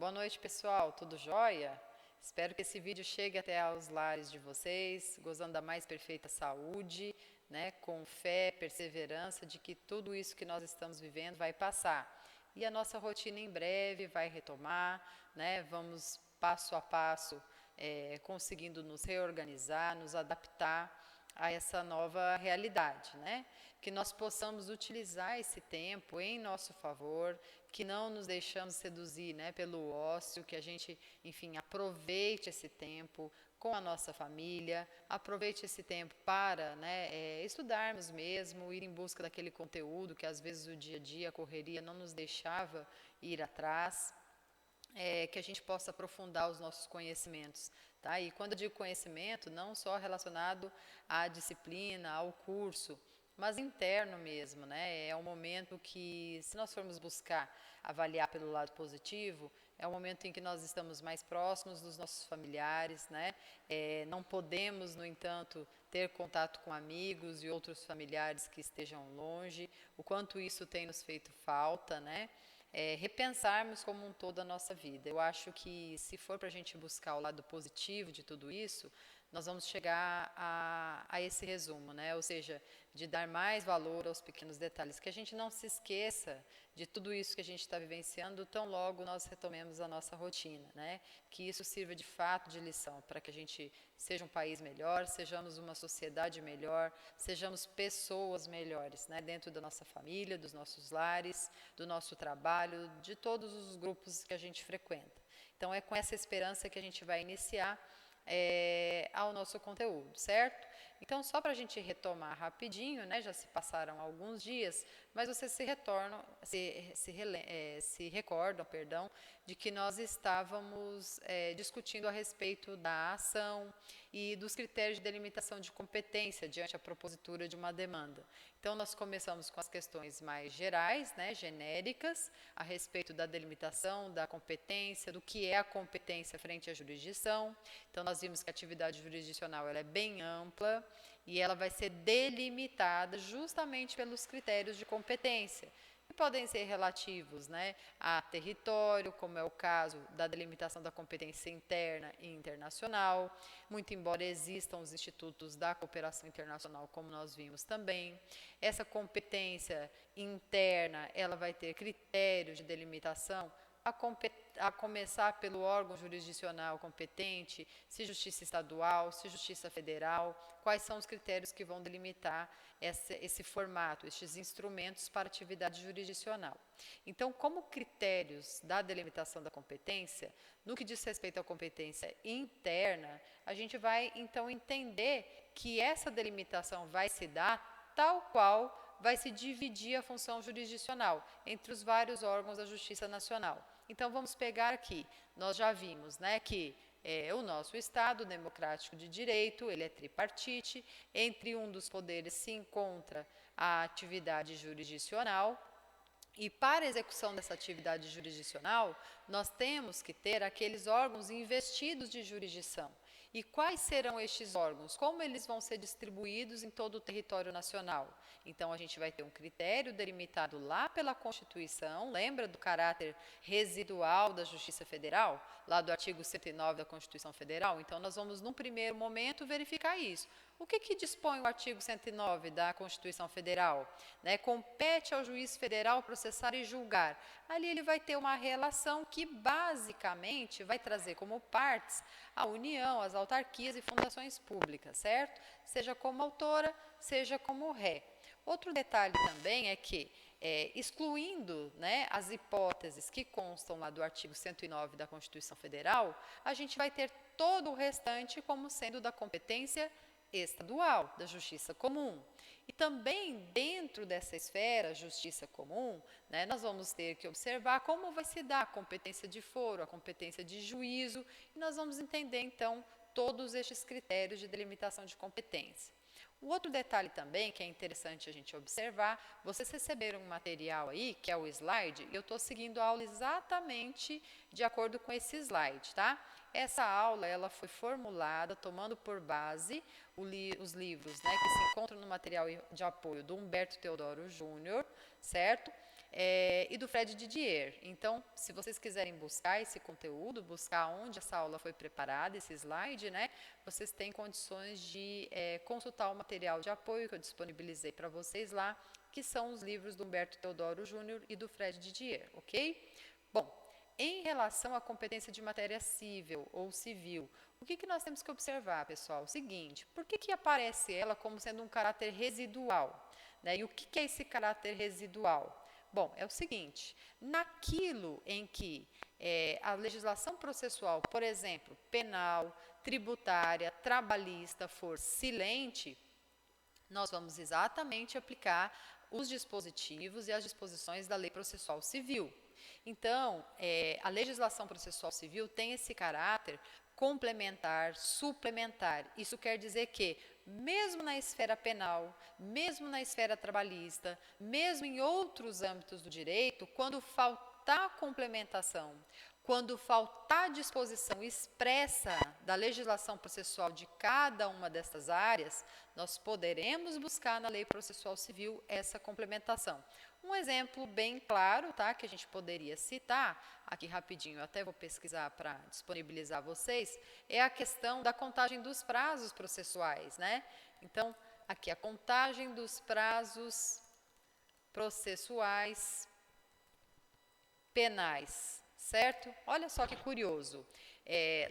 Boa noite, pessoal. Tudo jóia? Espero que esse vídeo chegue até aos lares de vocês, gozando da mais perfeita saúde, né? Com fé, perseverança de que tudo isso que nós estamos vivendo vai passar. E a nossa rotina em breve vai retomar, né? Vamos passo a passo, conseguindo nos reorganizar, nos adaptar a essa nova realidade, né? Que nós possamos utilizar esse tempo em nosso favor, que não nos deixamos seduzir, né, pelo ócio, que a gente, enfim, aproveite esse tempo com a nossa família, aproveite esse tempo para, né, estudarmos mesmo, ir em busca daquele conteúdo que às vezes o dia a dia, a correria não nos deixava ir atrás. Que a gente possa aprofundar os nossos conhecimentos, tá? E quando eu digo conhecimento, não só relacionado à disciplina, ao curso, mas interno mesmo, né? É um momento que, se nós formos buscar avaliar pelo lado positivo, é um momento em que nós estamos mais próximos dos nossos familiares, né? Não podemos, no entanto, ter contato com amigos e outros familiares que estejam longe, o quanto isso tem nos feito falta, né? Repensarmos como um todo a nossa vida. Eu acho que se for para a gente buscar o lado positivo de tudo isso, nós vamos chegar a esse resumo, né? Ou seja, de dar mais valor aos pequenos detalhes, que a gente não se esqueça de tudo isso que a gente está vivenciando tão logo nós retomemos a nossa rotina, né? Que isso sirva de fato de lição para que a gente seja um país melhor, sejamos uma sociedade melhor, sejamos pessoas melhores, né? Dentro da nossa família, dos nossos lares, do nosso trabalho, de todos os grupos que a gente frequenta. Então é com essa esperança que a gente vai iniciar ao nosso conteúdo, certo? Então, só para a gente retomar rapidinho, né, já se passaram alguns dias, mas vocês se recordam, perdão, de que nós estávamos discutindo a respeito da ação e dos critérios de delimitação de competência diante a propositura de uma demanda. Então, nós começamos com as questões mais gerais, né, genéricas, a respeito da delimitação, da competência, do que é a competência frente à jurisdição. Então, nós vimos que a atividade jurisdicional ela é bem ampla e ela vai ser delimitada justamente pelos critérios de competência, que podem ser relativos, né, a território, como é o caso da delimitação da competência interna e internacional, muito embora existam os institutos da cooperação internacional, como nós vimos também. Essa competência interna, ela vai ter critérios de delimitação a começar pelo órgão jurisdicional competente, se justiça estadual, se justiça federal, quais são os critérios que vão delimitar esse formato, estes instrumentos para atividade jurisdicional. Então, como critérios da delimitação da competência, no que diz respeito à competência interna, a gente vai então entender que essa delimitação vai se dar tal qual vai se dividir a função jurisdicional entre os vários órgãos da Justiça Nacional. Então, vamos pegar aqui, nós já vimos, né, que o nosso Estado democrático de direito, ele é tripartite, entre um dos poderes se encontra a atividade jurisdicional, e para a execução dessa atividade jurisdicional, nós temos que ter aqueles órgãos investidos de jurisdição. E quais serão estes órgãos? Como eles vão ser distribuídos em todo o território nacional? Então, a gente vai ter um critério delimitado lá pela Constituição, lembra do caráter residual da Justiça Federal? Lá do artigo 109 da Constituição Federal? Então, nós vamos, num primeiro momento, verificar isso. O que dispõe o artigo 109 da Constituição Federal? Né, compete ao juiz federal processar e julgar. Ali ele vai ter uma relação que basicamente vai trazer como partes a União, as autarquias e fundações públicas, certo? Seja como autora, seja como ré. Outro detalhe também é que, excluindo, né, as hipóteses que constam lá do artigo 109 da Constituição Federal, a gente vai ter todo o restante como sendo da competência estadual, da justiça comum. E também dentro dessa esfera, justiça comum, né, nós vamos ter que observar como vai se dar a competência de foro, a competência de juízo, e nós vamos entender então todos estes critérios de delimitação de competência. O outro detalhe também que é interessante a gente observar, vocês receberam um material aí, que é o slide, e eu estou seguindo a aula exatamente de acordo com esse slide, tá? Essa aula, ela foi formulada tomando por base os livros, né, que se encontram no material de apoio do Humberto Teodoro Júnior, certo? e do Fred Didier. Então, se vocês quiserem buscar esse conteúdo, buscar onde essa aula foi preparada, esse slide, né, vocês têm condições de consultar o material de apoio que eu disponibilizei para vocês lá, que são os livros do Humberto Teodoro Júnior e do Fred Didier, ok? Bom, em relação à competência de matéria civil ou civil, o que nós temos que observar, pessoal? O seguinte, por que aparece ela como sendo um caráter residual? Né? E o que é esse caráter residual? Bom, é o seguinte, naquilo em que a legislação processual, por exemplo, penal, tributária, trabalhista, for silente, nós vamos exatamente aplicar os dispositivos e as disposições da Lei Processual Civil. Então, a legislação processual civil tem esse caráter complementar, suplementar. Isso quer dizer que, mesmo na esfera penal, mesmo na esfera trabalhista, mesmo em outros âmbitos do direito, quando faltar complementação, quando faltar disposição expressa da legislação processual de cada uma dessas áreas, nós poderemos buscar na Lei Processual Civil essa complementação. Um exemplo bem claro, tá, que a gente poderia citar, aqui rapidinho, eu até vou pesquisar para disponibilizar a vocês, é a questão da contagem dos prazos processuais, né? Então, aqui a contagem dos prazos processuais penais, certo? Olha só que curioso,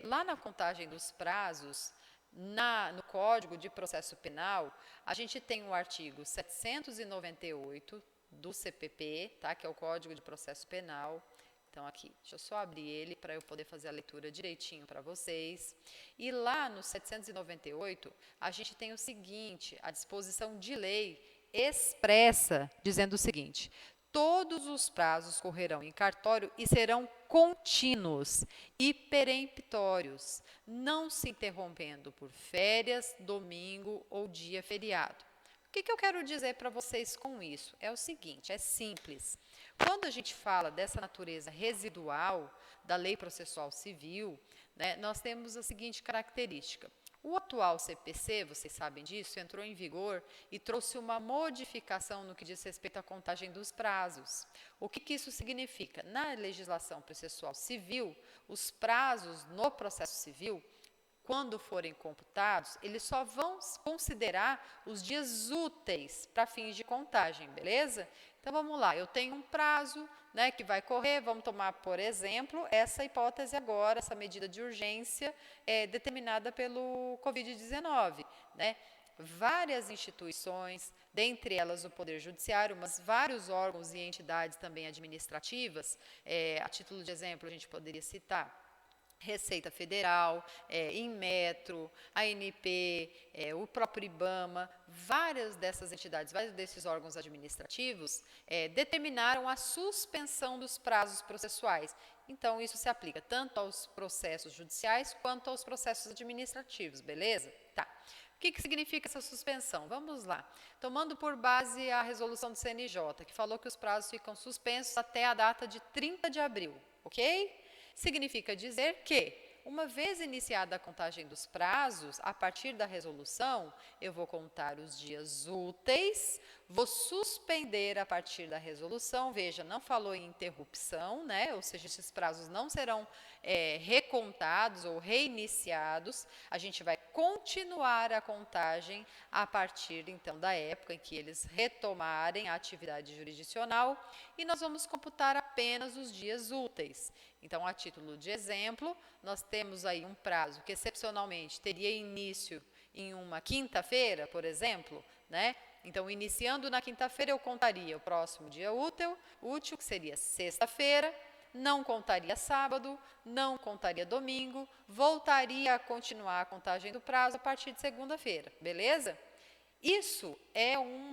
lá na contagem dos prazos, no Código de Processo Penal, a gente tem o artigo 798 do CPP, tá? Que é o Código de Processo Penal. Então, aqui, deixa eu só abrir ele para eu poder fazer a leitura direitinho para vocês. E lá no 798, a gente tem o seguinte, a disposição de lei expressa, dizendo o seguinte: todos os prazos correrão em cartório e serão contínuos e peremptórios, não se interrompendo por férias, domingo ou dia feriado. O que eu quero dizer para vocês com isso? É o seguinte, é simples. Quando a gente fala dessa natureza residual da Lei Processual Civil, né, nós temos a seguinte característica. O atual CPC, vocês sabem disso, entrou em vigor e trouxe uma modificação no que diz respeito à contagem dos prazos. O que isso significa? Na legislação processual civil, os prazos no processo civil, quando forem computados, eles só vão considerar os dias úteis para fins de contagem, beleza? Então, vamos lá, eu tenho um prazo, né, que vai correr, vamos tomar, por exemplo, essa hipótese agora, essa medida de urgência determinada pelo Covid-19, né? Várias instituições, dentre elas o Poder Judiciário, mas vários órgãos e entidades também administrativas, a título de exemplo, a gente poderia citar Receita Federal, Inmetro, ANP, o próprio IBAMA, várias dessas entidades, vários desses órgãos administrativos determinaram a suspensão dos prazos processuais. Então, isso se aplica tanto aos processos judiciais quanto aos processos administrativos, beleza? Tá. O que significa essa suspensão? Vamos lá. Tomando por base a resolução do CNJ, que falou que os prazos ficam suspensos até a data de 30 de abril, ok? Significa dizer que, uma vez iniciada a contagem dos prazos, a partir da resolução, eu vou contar os dias úteis, vou suspender a partir da resolução, veja, não falou em interrupção, né? Ou seja, esses prazos não serão recontados ou reiniciados, a gente vai continuar a contagem a partir, então, da época em que eles retomarem a atividade jurisdicional e nós vamos computar apenas os dias úteis. Então, a título de exemplo, nós temos aí um prazo que, excepcionalmente, teria início em uma quinta-feira, por exemplo, né? Então, iniciando na quinta-feira, eu contaria o próximo dia útil, que seria sexta-feira, não contaria sábado, não contaria domingo, voltaria a continuar a contagem do prazo a partir de segunda-feira, beleza? Isso é um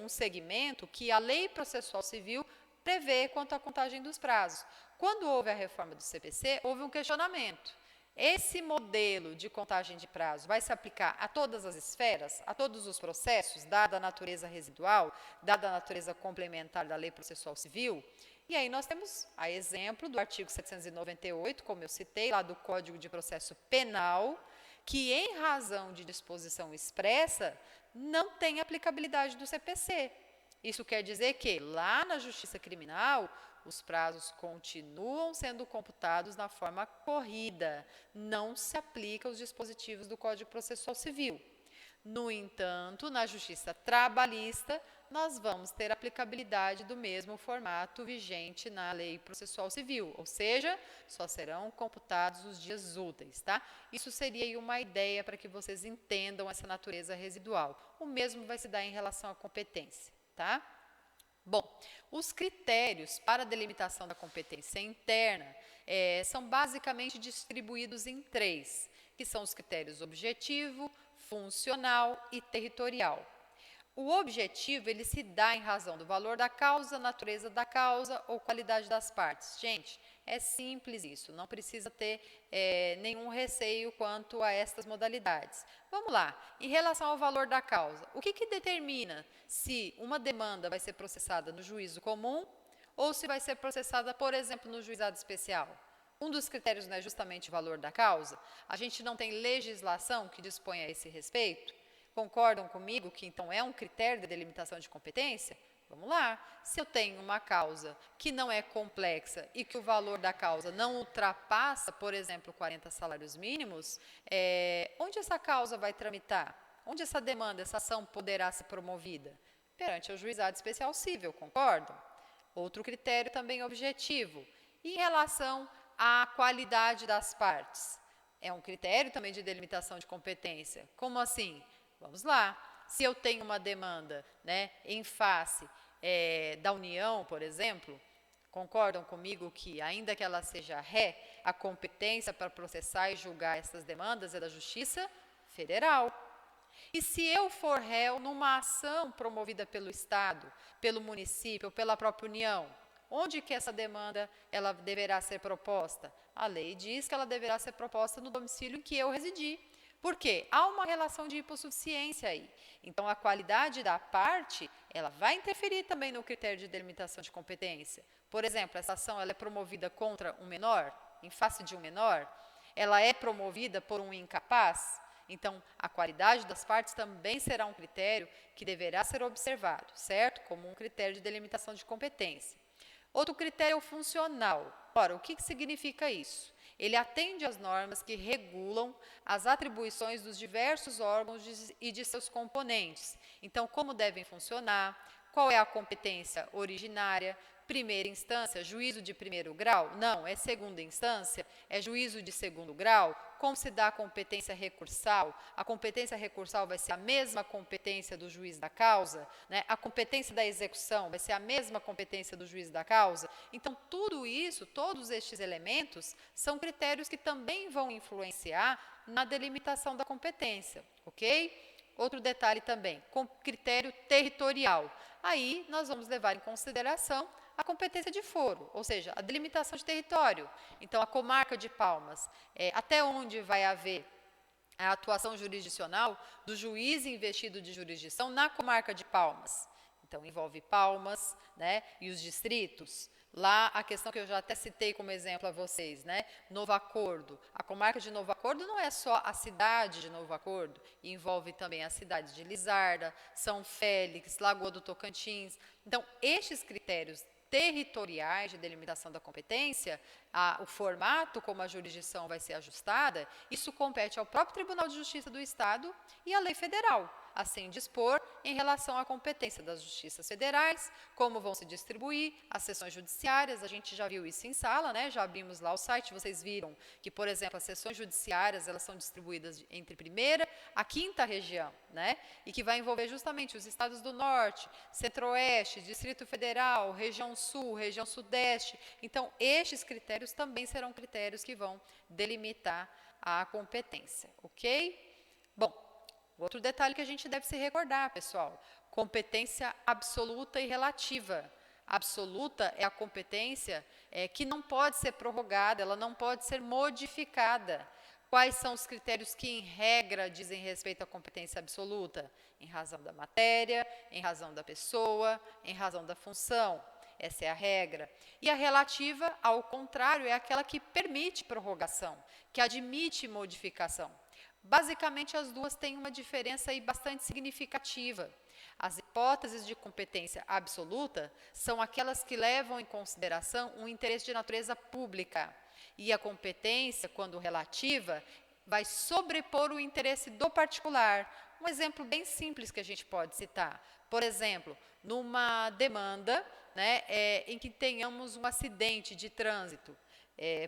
segmento que a Lei Processual Civil prevê quanto à contagem dos prazos. Quando houve a reforma do CPC, houve um questionamento. Esse modelo de contagem de prazo vai se aplicar a todas as esferas, a todos os processos, dada a natureza residual, dada a natureza complementar da Lei Processual Civil? E aí nós temos a exemplo do artigo 798, como eu citei, lá do Código de Processo Penal, que em razão de disposição expressa, não tem aplicabilidade do CPC. Isso quer dizer que lá na Justiça Criminal, os prazos continuam sendo computados na forma corrida, não se aplica os dispositivos do Código Processual Civil. No entanto, na Justiça Trabalhista, nós vamos ter aplicabilidade do mesmo formato vigente na Lei Processual Civil, ou seja, só serão computados os dias úteis, tá? Isso seria aí uma ideia para que vocês entendam essa natureza residual. O mesmo vai se dar em relação à competência, tá? Bom, os critérios para a delimitação da competência interna são basicamente distribuídos em 3, que são os critérios objetivo, funcional e territorial. O objetivo, ele se dá em razão do valor da causa, natureza da causa ou qualidade das partes. Gente, é simples isso, não precisa ter nenhum receio quanto a estas modalidades. Vamos lá, em relação ao valor da causa, o que determina se uma demanda vai ser processada no juízo comum ou se vai ser processada, por exemplo, no juizado especial? Um dos critérios não é justamente o valor da causa? A gente não tem legislação que disponha a esse respeito? Concordam comigo que então é um critério de delimitação de competência? Vamos lá. Se eu tenho uma causa que não é complexa e que o valor da causa não ultrapassa, por exemplo, 40 salários mínimos, onde essa causa vai tramitar? Onde essa demanda, essa ação poderá ser promovida? Perante o juizado especial civil, concordam? Outro critério também objetivo. Em relação à qualidade das partes, é um critério também de delimitação de competência. Como assim? Vamos lá. Se eu tenho uma demanda, em face da União, por exemplo, concordam comigo que, ainda que ela seja ré, a competência para processar e julgar essas demandas é da Justiça Federal. E se eu for réu numa ação promovida pelo Estado, pelo município ou pela própria União, onde que essa demanda ela deverá ser proposta? A lei diz que ela deverá ser proposta no domicílio em que eu residi. Por quê? Há uma relação de hipossuficiência aí. Então, a qualidade da parte, ela vai interferir também no critério de delimitação de competência. Por exemplo, essa ação ela é promovida contra um menor, em face de um menor, ela é promovida por um incapaz. Então, a qualidade das partes também será um critério que deverá ser observado, certo? Como um critério de delimitação de competência. Outro critério é o funcional. Ora, o que significa isso? Ele atende às normas que regulam as atribuições dos diversos órgãos e de seus componentes. Então, como devem funcionar, qual é a competência originária, primeira instância, juízo de primeiro grau? Não, é segunda instância, é juízo de segundo grau. Como se dá a competência recursal? A competência recursal vai ser a mesma competência do juiz da causa, A competência da execução vai ser a mesma competência do juiz da causa. Então, tudo isso, todos estes elementos, são critérios que também vão influenciar na delimitação da competência, ok? Outro detalhe também, com critério territorial. Aí, nós vamos levar em consideração a competência de foro, ou seja, a delimitação de território. Então, a comarca de Palmas, até onde vai haver a atuação jurisdicional do juiz investido de jurisdição na comarca de Palmas. Então, envolve Palmas, e os distritos. Lá, a questão que eu já até citei como exemplo a vocês, Novo Acordo. A comarca de Novo Acordo não é só a cidade de Novo Acordo, envolve também a cidade de Lizarda, São Félix, Lagoa do Tocantins. Então, estes critérios territoriais de delimitação da competência, o formato como a jurisdição vai ser ajustada, isso compete ao próprio Tribunal de Justiça do Estado e à lei federal, assim dispor em relação à competência das justiças federais, como vão se distribuir as sessões judiciárias. A gente já viu isso em sala, já abrimos lá o site, vocês viram que, por exemplo, as sessões judiciárias, elas são distribuídas entre primeira a quinta região, e que vai envolver justamente os estados do Norte, Centro-Oeste, Distrito Federal, região Sul, região Sudeste. Então, estes critérios também serão critérios que vão delimitar a competência, ok? Bom, outro detalhe que a gente deve se recordar, pessoal, competência absoluta e relativa. Absoluta é a competência que não pode ser prorrogada, ela não pode ser modificada. Quais são os critérios que, em regra, dizem respeito à competência absoluta? Em razão da matéria, em razão da pessoa, em razão da função. Essa é a regra. E a relativa, ao contrário, é aquela que permite prorrogação, que admite modificação. Basicamente, as duas têm uma diferença aí bastante significativa. As hipóteses de competência absoluta são aquelas que levam em consideração um interesse de natureza pública, e a competência, quando relativa, vai sobrepor o interesse do particular. Um exemplo bem simples que a gente pode citar, por exemplo, numa demanda, né, em que tenhamos um acidente de trânsito,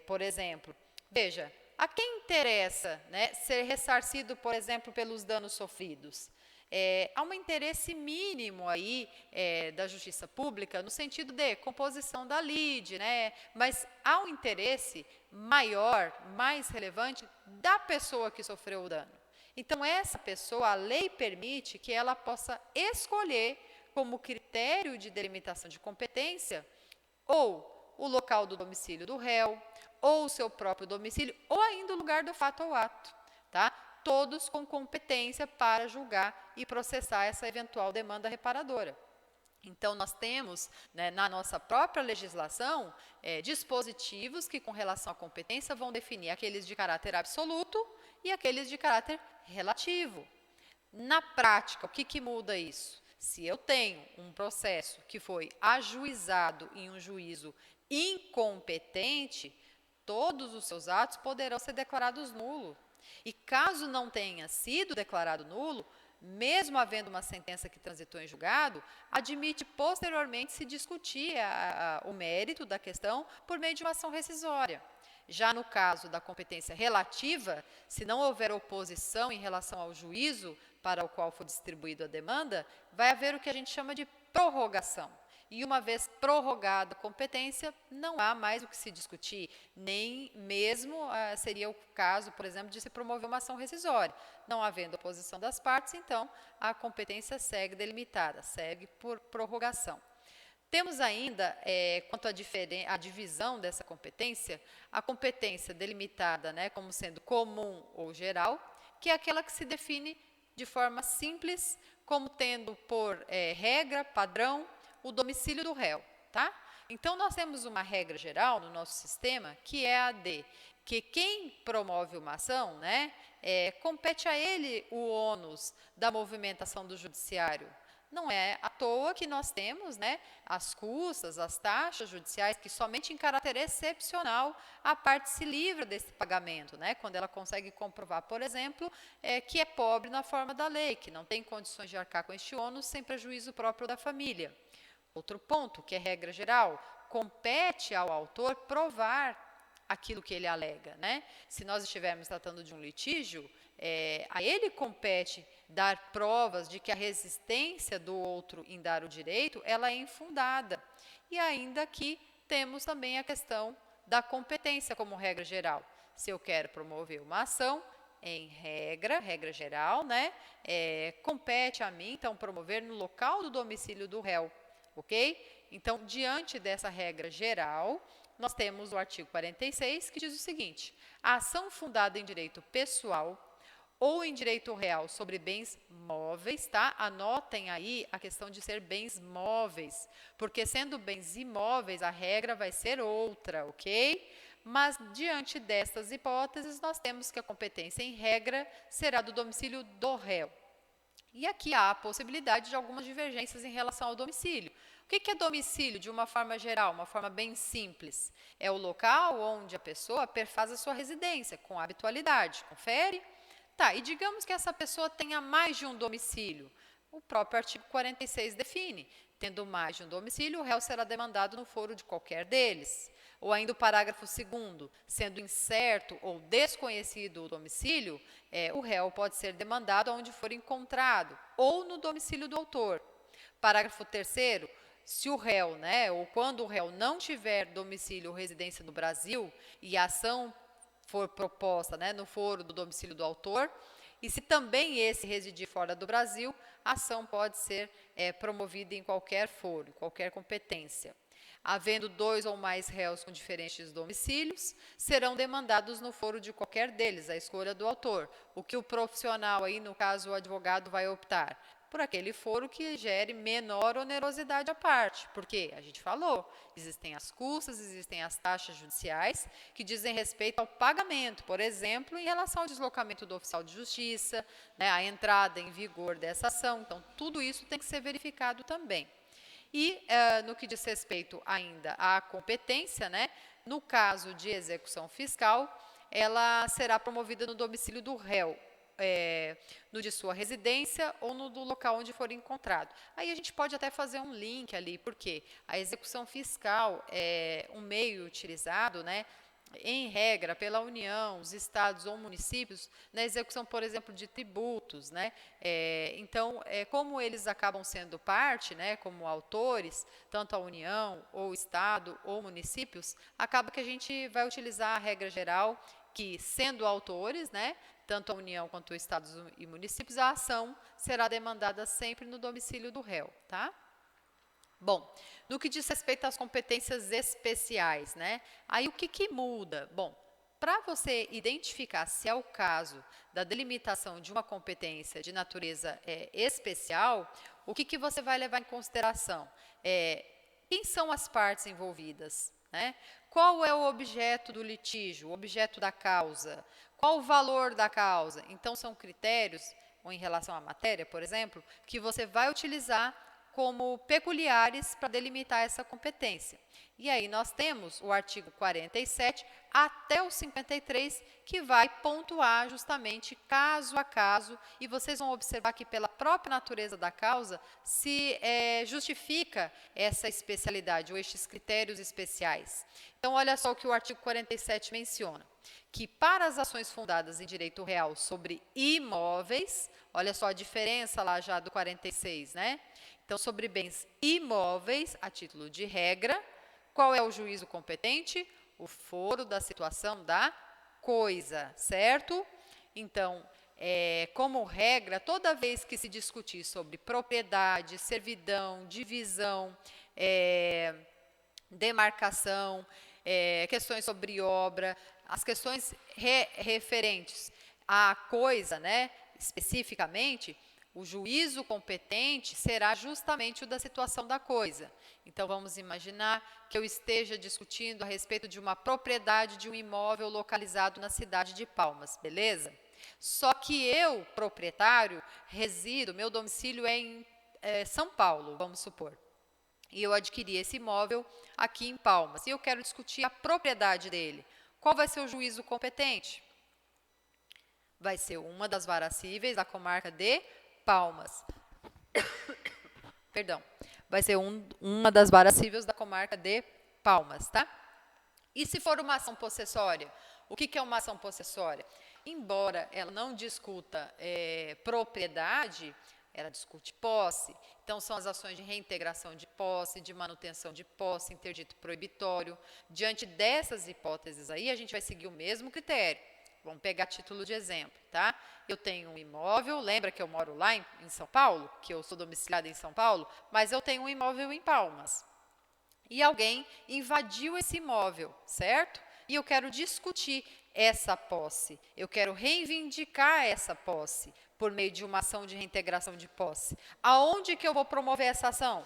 por exemplo. Veja, a quem interessa, né, ser ressarcido, por exemplo, pelos danos sofridos? Há um interesse mínimo aí da justiça pública no sentido de composição da lide, né? Mas há um interesse maior, mais relevante da pessoa que sofreu o dano. Então, essa pessoa, a lei permite que ela possa escolher como critério de delimitação de competência ou o local do domicílio do réu, ou o seu próprio domicílio, ou ainda o lugar do fato ou ato, tá? Todos com competência para julgar e processar essa eventual demanda reparadora. Então, nós temos, né, na nossa própria legislação, dispositivos que, com relação à competência, vão definir aqueles de caráter absoluto e aqueles de caráter relativo. Na prática, o que muda isso? Se eu tenho um processo que foi ajuizado em um juízo incompetente, todos os seus atos poderão ser declarados nulos. E caso não tenha sido declarado nulo, mesmo havendo uma sentença que transitou em julgado, admite posteriormente se discutir o mérito da questão por meio de uma ação rescisória. Já no caso da competência relativa, se não houver oposição em relação ao juízo para o qual foi distribuída a demanda, vai haver o que a gente chama de prorrogação. E uma vez prorrogada a competência, não há mais o que se discutir, nem mesmo seria o caso, por exemplo, de se promover uma ação rescisória. Não havendo oposição das partes, então a competência segue delimitada, segue por prorrogação. Temos ainda, quanto à divisão dessa competência, a competência delimitada, né, como sendo comum ou geral, que é aquela que se define de forma simples, como tendo por regra, padrão, o domicílio do réu, tá? Então, nós temos uma regra geral no nosso sistema, que é a de que quem promove uma ação, né, compete a ele o ônus da movimentação do judiciário. Não é à toa que nós temos, né, as custas, as taxas judiciais, que somente em caráter excepcional a parte se livra desse pagamento, né, quando ela consegue comprovar, por exemplo, que é pobre na forma da lei, que não tem condições de arcar com este ônus sem prejuízo próprio da família. Outro ponto, que é regra geral, compete ao autor provar aquilo que ele alega, né? Se nós estivermos tratando de um litígio, a ele compete dar provas de que a resistência do outro em dar o direito, ela é infundada. E ainda que temos também a questão da competência como regra geral. Se eu quero promover uma ação, em regra geral, né? Compete a mim, então, promover no local do domicílio do réu, ok? Então, diante dessa regra geral, nós temos o artigo 46, que diz o seguinte: a ação fundada em direito pessoal ou em direito real sobre bens móveis, tá? Anotem aí a questão de ser bens móveis, porque sendo bens imóveis, a regra vai ser outra, ok? Mas, diante destas hipóteses, nós temos que a competência em regra será do domicílio do réu. E aqui há a possibilidade de algumas divergências em relação ao domicílio. O que é domicílio de uma forma geral, uma forma bem simples? É o local onde a pessoa perfaz a sua residência, com habitualidade. Confere? Tá, e digamos que essa pessoa tenha mais de um domicílio. O próprio artigo 46 define. Tendo mais de um domicílio, o réu será demandado no foro de qualquer deles. Ou ainda o parágrafo 2º, sendo incerto ou desconhecido o domicílio, o réu pode ser demandado onde for encontrado, ou no domicílio do autor. Parágrafo 3º, se o réu, né, ou quando o réu não tiver domicílio ou residência no Brasil e a ação for proposta, né, no foro do domicílio do autor, e se também esse residir fora do Brasil, a ação pode ser promovida em qualquer foro, em qualquer competência. Havendo 2 ou mais réus com diferentes domicílios, serão demandados no foro de qualquer deles, a escolha do autor. O que o profissional, aí, no caso o advogado, vai optar? por aquele foro que gere menor onerosidade à parte. Porque a gente falou, existem as custas, existem as taxas judiciais que dizem respeito ao pagamento, por exemplo, em relação ao deslocamento do oficial de justiça, né, a entrada em vigor dessa ação. Então, tudo isso tem que ser verificado também. E no que diz respeito ainda à competência, né, no caso de execução fiscal, ela será promovida no domicílio do réu, no de sua residência ou no do local onde for encontrado. Aí a gente pode até fazer um link ali, porque a execução fiscal é um meio utilizado, né, em regra, pela União, os estados ou municípios, na execução, por exemplo, de tributos, né? Então, como eles acabam sendo parte, né, como autores, tanto a União, ou estado, ou municípios, acaba que a gente vai utilizar a regra geral que, sendo autores, né, tanto a União quanto os estados e municípios, a ação será demandada sempre no domicílio do réu, tá? Bom, no que diz respeito às competências especiais, né? Aí o que muda? Bom, para você identificar se é o caso da delimitação de uma competência de natureza especial, o que você vai levar em consideração? Quem são as partes envolvidas, né? Qual é o objeto do litígio, o objeto da causa? Qual o valor da causa? Então, são critérios, ou em relação à matéria, por exemplo, que você vai utilizar como peculiares para delimitar essa competência. E aí nós temos o artigo 47 até o 53, que vai pontuar justamente caso a caso, e vocês vão observar que pela própria natureza da causa se justifica essa especialidade ou estes critérios especiais. Então, olha só o que o artigo 47 menciona, que para as ações fundadas em direito real sobre imóveis, olha só a diferença lá já do 46, né? Então, sobre bens imóveis, a título de regra, qual é o juízo competente? O foro da situação da coisa, certo? Então, como regra, toda vez que se discutir sobre propriedade, servidão, divisão, demarcação, questões sobre obra, as questões referentes à coisa, né, especificamente, o juízo competente será justamente o da situação da coisa. Então, vamos imaginar que eu esteja discutindo a respeito de uma propriedade de um imóvel localizado na cidade de Palmas, beleza? Só que eu, proprietário, resido, meu domicílio é em São Paulo, vamos supor. E eu adquiri esse imóvel aqui em Palmas. E eu quero discutir a propriedade dele. Qual vai ser o juízo competente? Vai ser uma das varas cíveis da comarca de Palmas. Perdão. Vai ser uma das varas cíveis da comarca de Palmas, tá? E se for uma ação possessória? O que é uma ação possessória? Embora ela não discuta propriedade, ela discute posse. Então, são as ações de reintegração de posse, de manutenção de posse, interdito proibitório. Diante dessas hipóteses aí, a gente vai seguir o mesmo critério. Vamos pegar título de exemplo, tá? Eu tenho um imóvel, lembra que eu moro lá em São Paulo, que eu sou domiciliada em São Paulo, mas eu tenho um imóvel em Palmas. E alguém invadiu esse imóvel, certo? E eu quero discutir essa posse, eu quero reivindicar essa posse por meio de uma ação de reintegração de posse. Aonde que eu vou promover essa ação?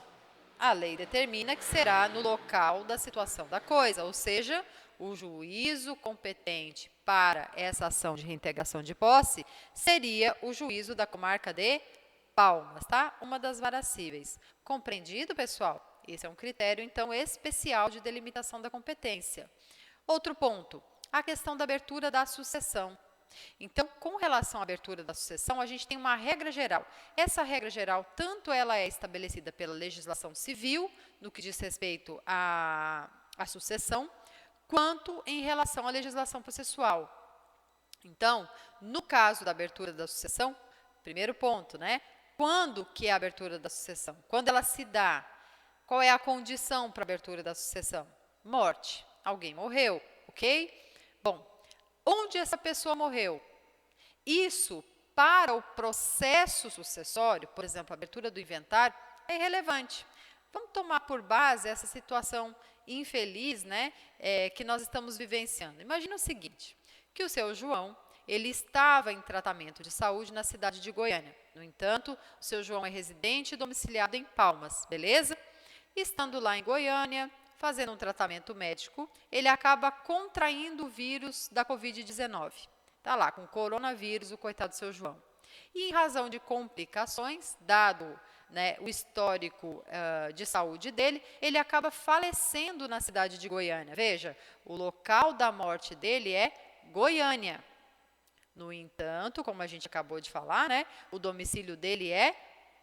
A lei determina que será no local da situação da coisa, ou seja, o juízo competente para essa ação de reintegração de posse seria o juízo da comarca de Palmas, tá? Uma das varas cíveis. Compreendido, pessoal? Esse é um critério, então, especial de delimitação da competência. Outro ponto, a questão da abertura da sucessão. Então, com relação à abertura da sucessão, a gente tem uma regra geral. Essa regra geral, tanto ela é estabelecida pela legislação civil, no que diz respeito à sucessão, quanto em relação à legislação processual. Então, no caso da abertura da sucessão, primeiro ponto, né? Quando que é a abertura da sucessão? Quando ela se dá? Qual é a condição para a abertura da sucessão? Morte. Alguém morreu, ok? Bom, onde essa pessoa morreu? Isso, para o processo sucessório, por exemplo, a abertura do inventário, é irrelevante. Vamos tomar por base essa situação infeliz, né, que nós estamos vivenciando. Imagina o seguinte, que o seu João, ele estava em tratamento de saúde na cidade de Goiânia. No entanto, o seu João é residente e domiciliado em Palmas, beleza? Estando lá em Goiânia, fazendo um tratamento médico, ele acaba contraindo o vírus da Covid-19. Está lá com coronavírus, o coitado do seu João. E em razão de complicações, dado o histórico de saúde dele, ele acaba falecendo na cidade de Goiânia. Veja, o local da morte dele é Goiânia. No entanto, como a gente acabou de falar, o domicílio dele é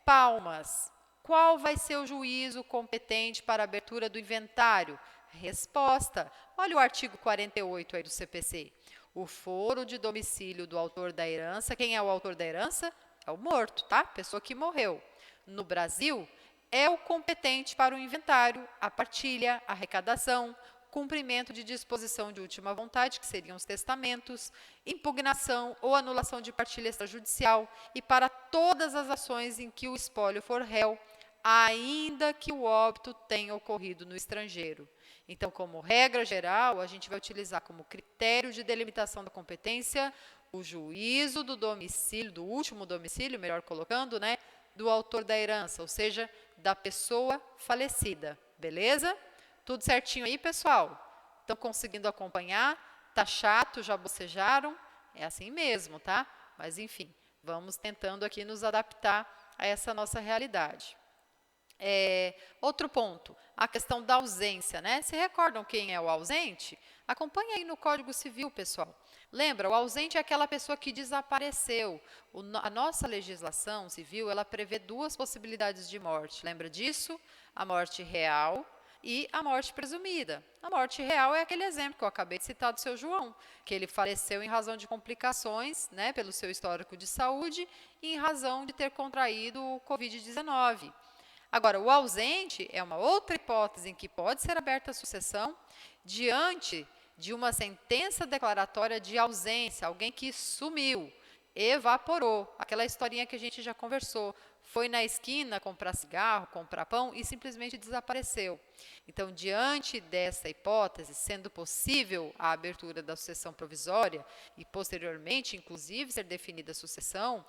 Palmas. Qual vai ser o juízo competente para a abertura do inventário? Resposta. Olha o artigo 48 aí do CPC. O foro de domicílio do autor da herança. Quem é o autor da herança? É o morto, tá? Pessoa que morreu. No Brasil, é o competente para o inventário, a partilha, a arrecadação, cumprimento de disposição de última vontade, que seriam os testamentos, impugnação ou anulação de partilha extrajudicial e para todas as ações em que o espólio for réu, ainda que o óbito tenha ocorrido no estrangeiro. Então, como regra geral, a gente vai utilizar como critério de delimitação da competência o juízo do domicílio, do último domicílio, melhor colocando, do autor da herança, ou seja, da pessoa falecida. Beleza? Tudo certinho aí, pessoal? Estão conseguindo acompanhar? Tá chato? Já bocejaram? É assim mesmo, tá? Mas, enfim, vamos tentando aqui nos adaptar a essa nossa realidade. Outro ponto, a questão da ausência, Se recordam quem é o ausente? Acompanhe aí no Código Civil, pessoal. Lembra, o ausente é aquela pessoa que desapareceu. A nossa legislação civil, ela prevê duas possibilidades de morte. Lembra disso? A morte real e a morte presumida. A morte real é aquele exemplo que eu acabei de citar do seu João, que ele faleceu em razão de complicações, pelo seu histórico de saúde e em razão de ter contraído o Covid-19. Agora, o ausente é uma outra hipótese em que pode ser aberta a sucessão diante de uma sentença declaratória de ausência, alguém que sumiu, evaporou, aquela historinha que a gente já conversou, foi na esquina comprar cigarro, comprar pão e simplesmente desapareceu. Então, diante dessa hipótese, sendo possível a abertura da sucessão provisória e posteriormente, inclusive, ser definida a sucessão,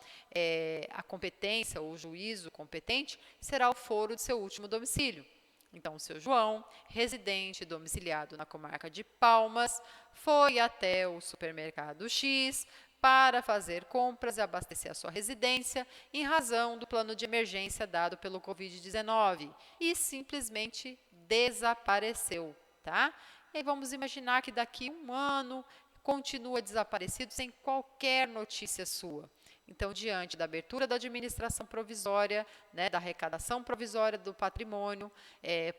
a competência, o juízo competente, será o foro de seu último domicílio. Então, o seu João, residente domiciliado na comarca de Palmas, foi até o supermercado X para fazer compras e abastecer a sua residência em razão do plano de emergência dado pelo Covid-19 e simplesmente desapareceu, tá? E aí vamos imaginar que daqui a um ano continua desaparecido sem qualquer notícia sua. Então, diante da abertura da administração provisória, da arrecadação provisória do patrimônio,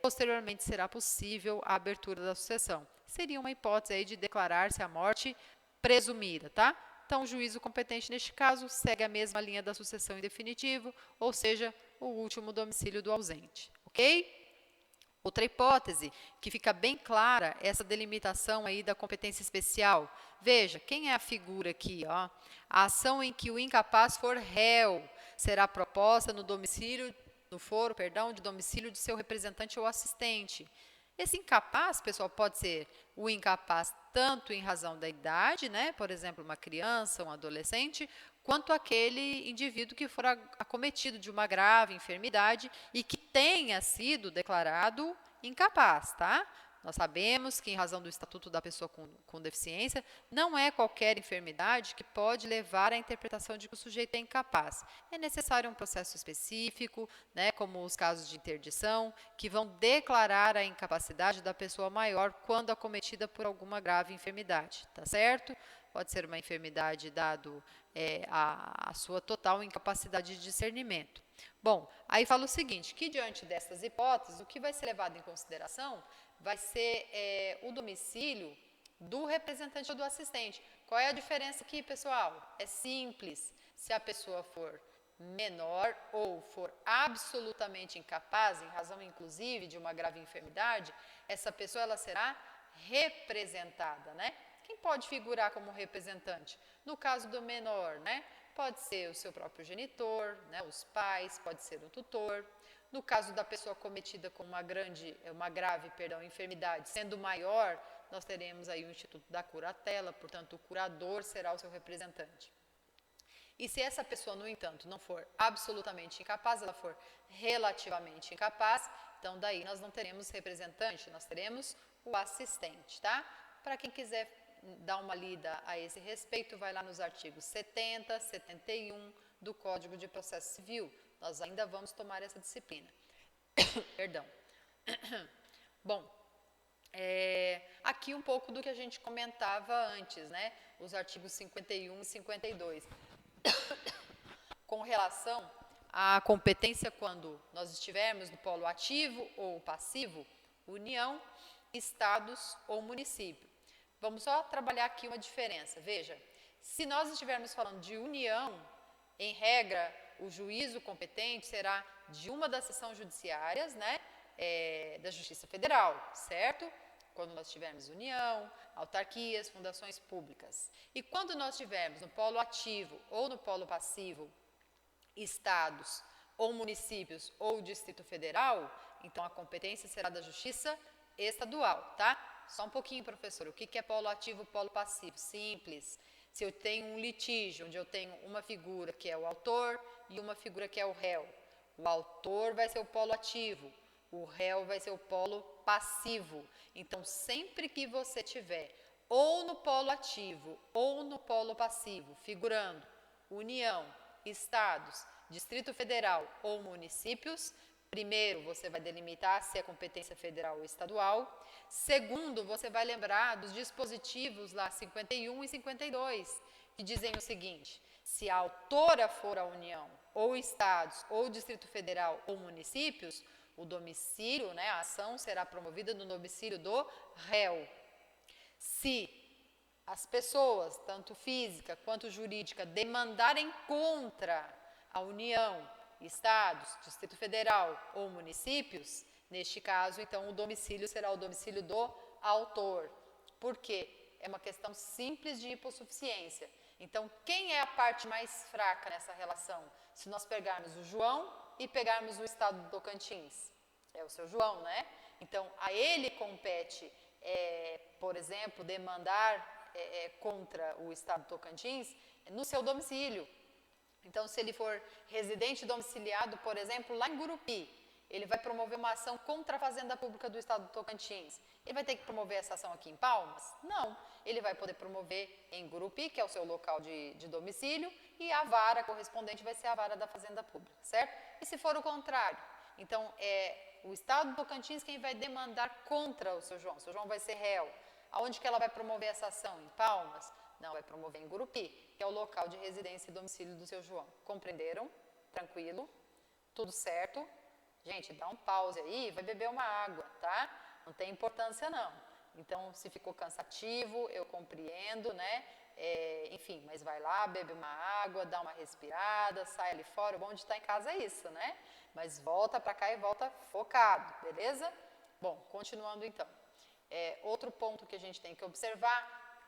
posteriormente será possível a abertura da sucessão. Seria uma hipótese aí de declarar-se a morte presumida, tá? Então, o juízo competente neste caso segue a mesma linha da sucessão em definitivo, ou seja, o último domicílio do ausente, ok? Outra hipótese, que fica bem clara, essa delimitação aí da competência especial. Veja, quem é a figura aqui? A ação em que o incapaz for réu será proposta no foro de domicílio de seu representante ou assistente. Esse incapaz, pessoal, pode ser o incapaz tanto em razão da idade, por exemplo, uma criança, um adolescente, quanto aquele indivíduo que for acometido de uma grave enfermidade e que tenha sido declarado incapaz, tá? Nós sabemos que, em razão do Estatuto da Pessoa com Deficiência, não é qualquer enfermidade que pode levar à interpretação de que o sujeito é incapaz. É necessário um processo específico, como os casos de interdição, que vão declarar a incapacidade da pessoa maior quando acometida por alguma grave enfermidade, tá certo? Pode ser uma enfermidade dado a sua total incapacidade de discernimento. Bom, aí fala o seguinte, que diante dessas hipóteses, o que vai ser levado em consideração vai ser o domicílio do representante ou do assistente. Qual é a diferença aqui, pessoal? É simples. Se a pessoa for menor ou for absolutamente incapaz, em razão inclusive de uma grave enfermidade, essa pessoa ela será representada, Quem pode figurar como representante? No caso do menor, pode ser o seu próprio genitor, os pais, pode ser o tutor. No caso da pessoa cometida com uma grave enfermidade, sendo maior, nós teremos aí o Instituto da Curatela, portanto, o curador será o seu representante. E se essa pessoa, no entanto, não for absolutamente incapaz, ela for relativamente incapaz, então daí nós não teremos representante, nós teremos o assistente, tá? Para quem quiser dar uma lida a esse respeito, vai lá nos artigos 70, 71 do Código de Processo Civil. Nós ainda vamos tomar essa disciplina. Perdão. Bom, aqui um pouco do que a gente comentava antes, né? Os artigos 51 e 52. Com relação à competência quando nós estivermos no polo ativo ou passivo, União, Estados ou município. Vamos só trabalhar aqui uma diferença. Veja, se nós estivermos falando de União, em regra, o juízo competente será de uma das seções judiciárias, né, da Justiça Federal, certo? Quando nós tivermos união, autarquias, fundações públicas. E quando nós tivermos no polo ativo ou no polo passivo, estados ou municípios ou Distrito Federal, então a competência será da Justiça Estadual, tá? Só um pouquinho, professor, o que é polo ativo e polo passivo? Simples. Se eu tenho um litígio onde eu tenho uma figura que é o autor e uma figura que é o réu, o autor vai ser o polo ativo, o réu vai ser o polo passivo. Então, sempre que você tiver ou no polo ativo ou no polo passivo, figurando União, Estados, Distrito Federal ou municípios, primeiro, você vai delimitar se é competência federal ou estadual. Segundo, você vai lembrar dos dispositivos lá 51 e 52, que dizem o seguinte: se a autora for a União, ou estados, ou Distrito Federal ou municípios, o domicílio, né, a ação será promovida no domicílio do réu. Se as pessoas, tanto física quanto jurídica, demandarem contra a União, estados, Distrito Federal ou municípios, neste caso, então, o domicílio será o domicílio do autor. Por quê? É uma questão simples de hipossuficiência. Então, quem é a parte mais fraca nessa relação? Se nós pegarmos o João e pegarmos o estado do Tocantins, é o seu João, né? Então, a ele compete, por exemplo, demandar contra o estado do Tocantins no seu domicílio. Então, se ele for residente domiciliado, por exemplo, lá em Gurupi, ele vai promover uma ação contra a Fazenda Pública do Estado do Tocantins. Ele vai ter que promover essa ação aqui em Palmas? Não. Ele vai poder promover em Gurupi, que é o seu local de domicílio, e a vara correspondente vai ser a vara da Fazenda Pública, certo? E se for o contrário? Então, é o Estado do Tocantins quem vai demandar contra o seu João. O seu João vai ser réu. Aonde que ela vai promover essa ação? Em Palmas? Não, vai promover em Gurupi, que é o local de residência e domicílio do seu João. Compreenderam? Tranquilo? Tudo certo? Gente, dá um pause aí, vai beber uma água, tá? Não tem importância não. Então, se ficou cansativo, eu compreendo, né? Enfim, mas vai lá, bebe uma água, dá uma respirada, sai ali fora. O bom de estar em casa é isso, né? Mas volta pra cá e volta focado, beleza? Bom, continuando então. Outro ponto que a gente tem que observar,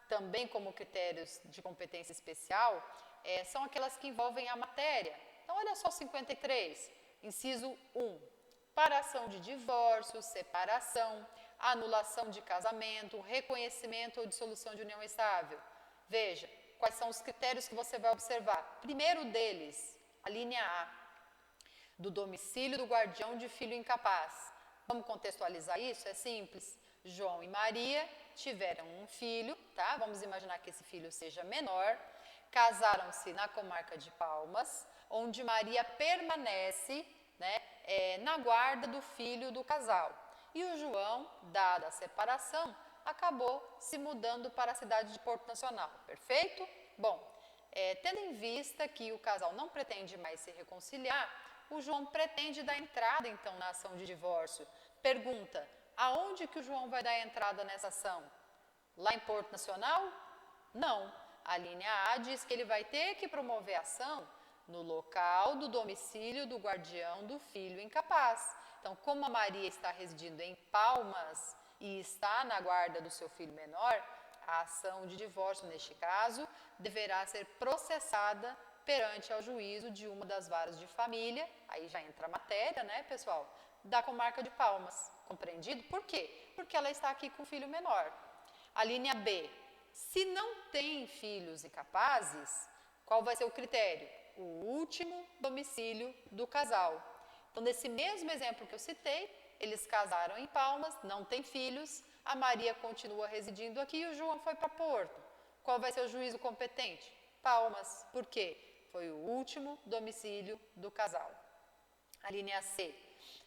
também como critérios de competência especial, são aquelas que envolvem a matéria. Então, olha só o 53, inciso 1. Para ação de divórcio, separação, anulação de casamento, reconhecimento ou dissolução de união estável. Veja, quais são os critérios que você vai observar. Primeiro deles, a linha A, do domicílio do guardião de filho incapaz. Vamos contextualizar isso? É simples. João e Maria tiveram um filho, tá? Vamos imaginar que esse filho seja menor. Casaram-se na comarca de Palmas, onde Maria permanece, né, na guarda do filho do casal. E o João, dada a separação, acabou se mudando para a cidade de Porto Nacional. Perfeito? Bom, tendo em vista que o casal não pretende mais se reconciliar, o João pretende dar entrada, então, na ação de divórcio. Pergunta: aonde que o João vai dar entrada nessa ação? Lá em Porto Nacional? Não. A linha A diz que ele vai ter que promover a ação no local do domicílio do guardião do filho incapaz. Então, como a Maria está residindo em Palmas e está na guarda do seu filho menor, a ação de divórcio, neste caso, deverá ser processada perante ao juízo de uma das varas de família, aí já entra a matéria, né, pessoal, da comarca de Palmas. Compreendido? Por quê? Porque ela está aqui com o filho menor. A linha B, se não tem filhos incapazes, qual vai ser o critério? O último domicílio do casal. Então, nesse mesmo exemplo que eu citei, eles casaram em Palmas, não tem filhos, a Maria continua residindo aqui e o João foi para Porto. Qual vai ser o juízo competente? Palmas. Por quê? Foi o último domicílio do casal. A linha C,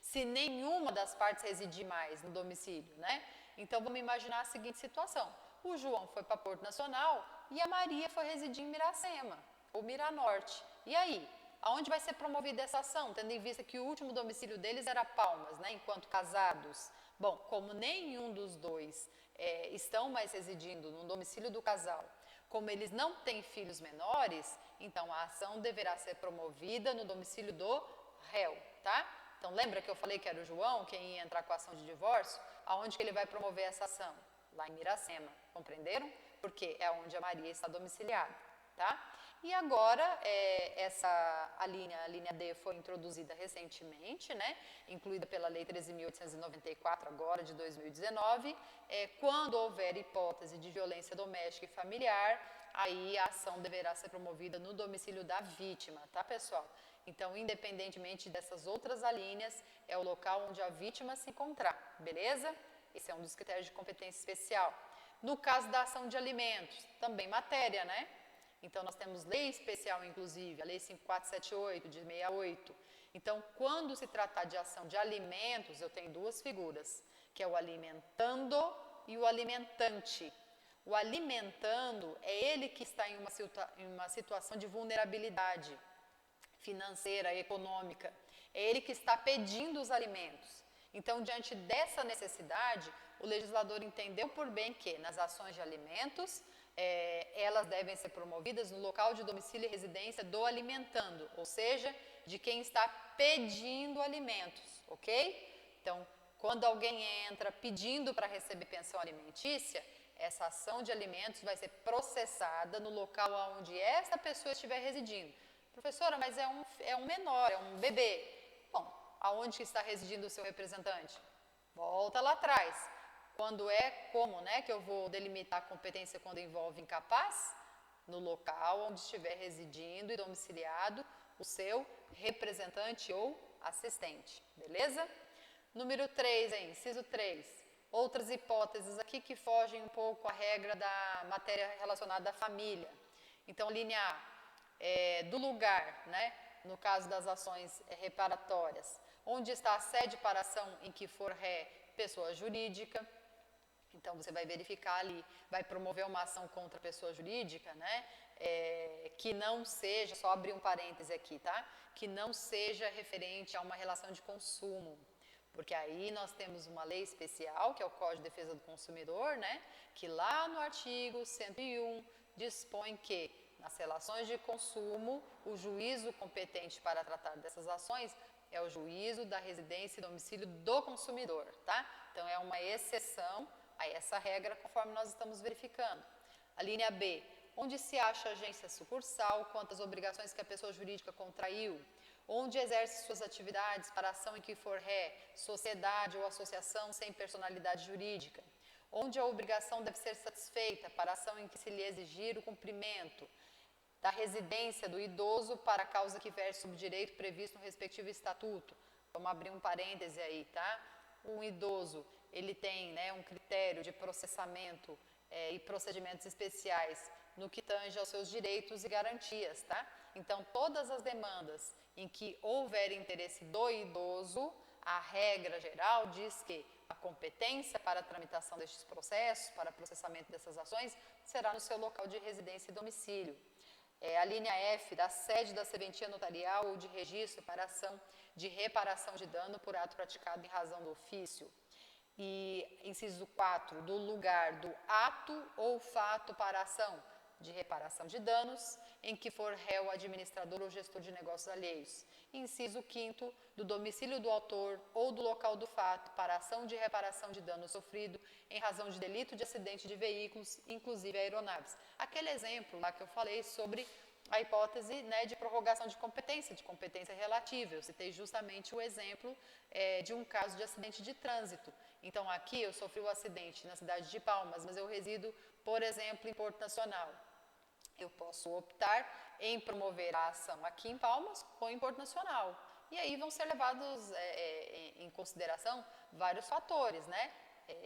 se nenhuma das partes residir mais no domicílio, né? Então, vamos imaginar a seguinte situação. O João foi para Porto Nacional e a Maria foi residir em Miracema, ou Miranorte. E aí? Aonde vai ser promovida essa ação, tendo em vista que o último domicílio deles era Palmas, né, enquanto casados? Bom, como nenhum dos dois estão mais residindo no domicílio do casal, como eles não têm filhos menores, então a ação deverá ser promovida no domicílio do réu, tá? Então lembra que eu falei que era o João quem ia entrar com a ação de divórcio? Aonde que ele vai promover essa ação? Lá em Miracema, compreenderam? Porque é onde a Maria está domiciliada, tá? E agora, a linha D foi introduzida recentemente, né, incluída pela Lei 13.894, agora de 2019, quando houver hipótese de violência doméstica e familiar, aí a ação deverá ser promovida no domicílio da vítima, tá, pessoal? Então, independentemente dessas outras alíneas, é o local onde a vítima se encontrar, beleza? Esse é um dos critérios de competência especial. No caso da ação de alimentos, também matéria, né? Então, nós temos lei especial, inclusive, a Lei 5478, de 68. Então, quando se tratar de ação de alimentos, eu tenho duas figuras, que é o alimentando e o alimentante. O alimentando é ele que está em uma situação de vulnerabilidade financeira, econômica. É ele que está pedindo os alimentos. Então, diante dessa necessidade, o legislador entendeu por bem que, nas ações de alimentos, elas devem ser promovidas no local de domicílio e residência do alimentando, ou seja, de quem está pedindo alimentos, ok? Então, quando alguém entra pedindo para receber pensão alimentícia, essa ação de alimentos vai ser processada no local onde essa pessoa estiver residindo. Professora, mas é um menor, é um bebê. Bom, aonde está residindo o seu representante? Volta lá atrás. Quando como, né, que eu vou delimitar a competência quando envolve incapaz? No local onde estiver residindo e domiciliado o seu representante ou assistente, beleza? Número 3, inciso 3. Outras hipóteses aqui que fogem um pouco à regra da matéria relacionada à família. Então, linha A, do lugar, né, no caso das ações reparatórias. Onde está a sede para ação em que for ré pessoa jurídica. Então, você vai verificar ali, vai promover uma ação contra a pessoa jurídica, né? Que não seja, só abrir um parêntese aqui, tá? Que não seja referente a uma relação de consumo. Porque aí nós temos uma lei especial, que é o Código de Defesa do Consumidor, né? Que lá no artigo 101 dispõe que, nas relações de consumo, o juízo competente para tratar dessas ações é o juízo da residência e domicílio do consumidor, tá? Então, é uma exceção a essa regra, conforme nós estamos verificando. A linha B, onde se acha agência sucursal quanto às obrigações que a pessoa jurídica contraiu, onde exerce suas atividades para ação em que for ré, sociedade ou associação sem personalidade jurídica, onde a obrigação deve ser satisfeita para ação em que se lhe exigir o cumprimento da residência do idoso para a causa que verse sobre o direito previsto no respectivo estatuto. Vamos abrir um parêntese aí, tá? Um idoso, ele tem, né, um critério de processamento e procedimentos especiais no que tange aos seus direitos e garantias, tá? Então, todas as demandas em que houver interesse do idoso, a regra geral diz que a competência para a tramitação destes processos, para processamento dessas ações, será no seu local de residência e domicílio. A linha F, da sede da serventia notarial ou de registro para ação de reparação de dano por ato praticado em razão do ofício. E inciso 4, do lugar do ato ou fato para ação de reparação de danos em que for réu, administrador ou gestor de negócios alheios. Inciso 5º, do domicílio do autor ou do local do fato para ação de reparação de dano sofrido em razão de delito de acidente de veículos, inclusive aeronaves. Aquele exemplo lá que eu falei sobre a hipótese, né, de prorrogação de competência relativa. Eu citei justamente o exemplo de um caso de acidente de trânsito. Então, aqui eu sofri o acidente na cidade de Palmas, mas eu resido, por exemplo, em Porto Nacional. Eu posso optar em promover a ação aqui em Palmas ou em Porto Nacional. E aí vão ser levados em consideração vários fatores, né?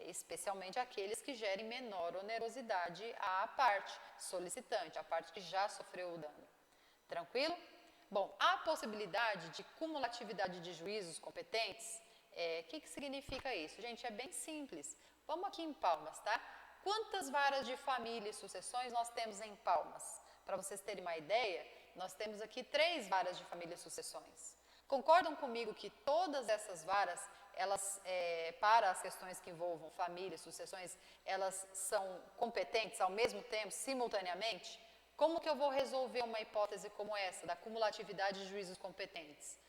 Especialmente aqueles que gerem menor onerosidade à parte solicitante, à parte que já sofreu o dano. Tranquilo? Bom, há possibilidade de cumulatividade de juízos competentes. Que significa isso? Gente, é bem simples. Vamos aqui em Palmas, tá? Quantas varas de família e sucessões nós temos em Palmas? Para vocês terem uma ideia, nós temos aqui 3 varas de família e sucessões. Concordam comigo que todas essas varas, elas, para as questões que envolvam família e sucessões, elas são competentes ao mesmo tempo, simultaneamente? Como que eu vou resolver uma hipótese como essa, da cumulatividade de juízos competentes?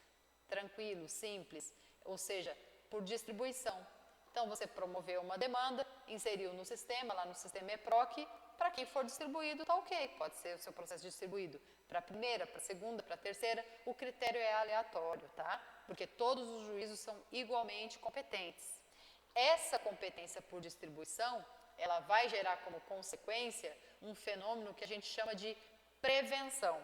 Tranquilo, simples, ou seja, por distribuição. Então, você promoveu uma demanda, inseriu no sistema, lá no sistema EPROC, para quem for distribuído, está ok, pode ser o seu processo distribuído para a primeira, para a segunda, para a terceira, o critério é aleatório, tá? Porque todos os juízos são igualmente competentes. Essa competência por distribuição, ela vai gerar como consequência um fenômeno que a gente chama de prevenção.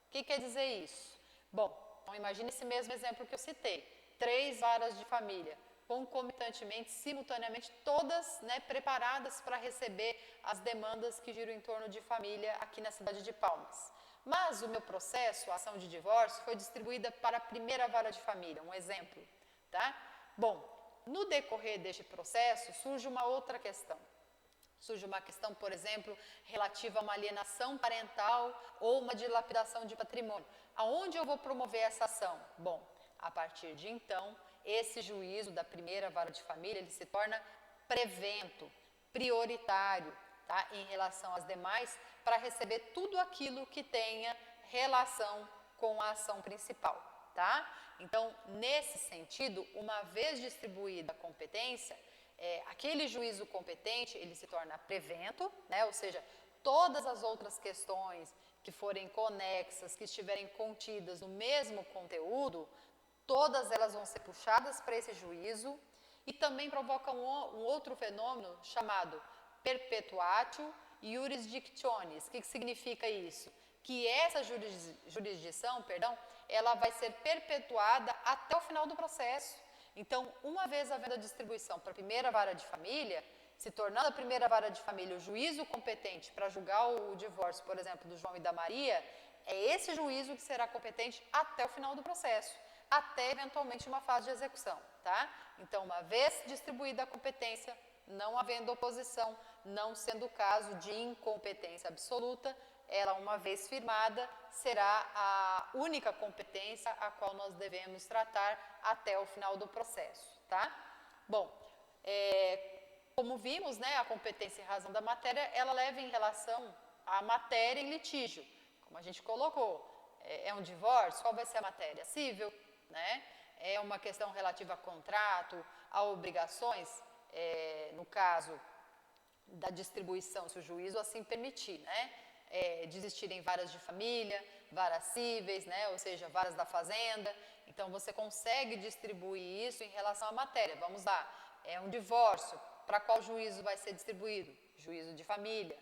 O que quer dizer isso? Bom, então imagine esse mesmo exemplo que eu citei. 3 varas de família, concomitantemente, simultaneamente, todas, né, preparadas para receber as demandas que giram em torno de família aqui na cidade de Palmas. Mas o meu processo, a ação de divórcio, foi distribuída para a primeira vara de família, um exemplo, tá? Bom, no decorrer deste processo, surge uma outra questão. Surge uma questão, por exemplo, relativa a uma alienação parental ou uma dilapidação de patrimônio. Aonde eu vou promover essa ação? Bom, a partir de então, esse juízo da primeira vara de família, ele se torna prevento, prioritário, tá? Em relação às demais, para receber tudo aquilo que tenha relação com a ação principal, tá? Então, nesse sentido, uma vez distribuída a competência, aquele juízo competente, ele se torna prevento, né? Ou seja, todas as outras questões que forem conexas, que estiverem contidas no mesmo conteúdo, todas elas vão ser puxadas para esse juízo e também provoca um outro fenômeno chamado perpetuatio jurisdictionis. O que significa isso? Que essa jurisdição, ela vai ser perpetuada até o final do processo. Então, uma vez havendo a distribuição para a primeira vara de família, se tornando a primeira vara de família o juízo competente para julgar o divórcio, por exemplo, do João e da Maria, é esse juízo que será competente até o final do processo, até eventualmente uma fase de execução, tá? Então, uma vez distribuída a competência, não havendo oposição, não sendo o caso de incompetência absoluta, ela, uma vez firmada, será a única competência a qual nós devemos tratar até o final do processo, tá? Bom, como vimos, né, a competência em razão da matéria, ela leva em relação à matéria em litígio, como a gente colocou. É um divórcio? Qual vai ser a matéria? Cível, né? É uma questão relativa a contrato, a obrigações, no caso da distribuição, se o juízo assim permitir, né? De existirem varas de família, varas cíveis, né? Ou seja, varas da fazenda. Então, você consegue distribuir isso em relação à matéria. Vamos lá, é um divórcio, para qual juízo vai ser distribuído? Juízo de família.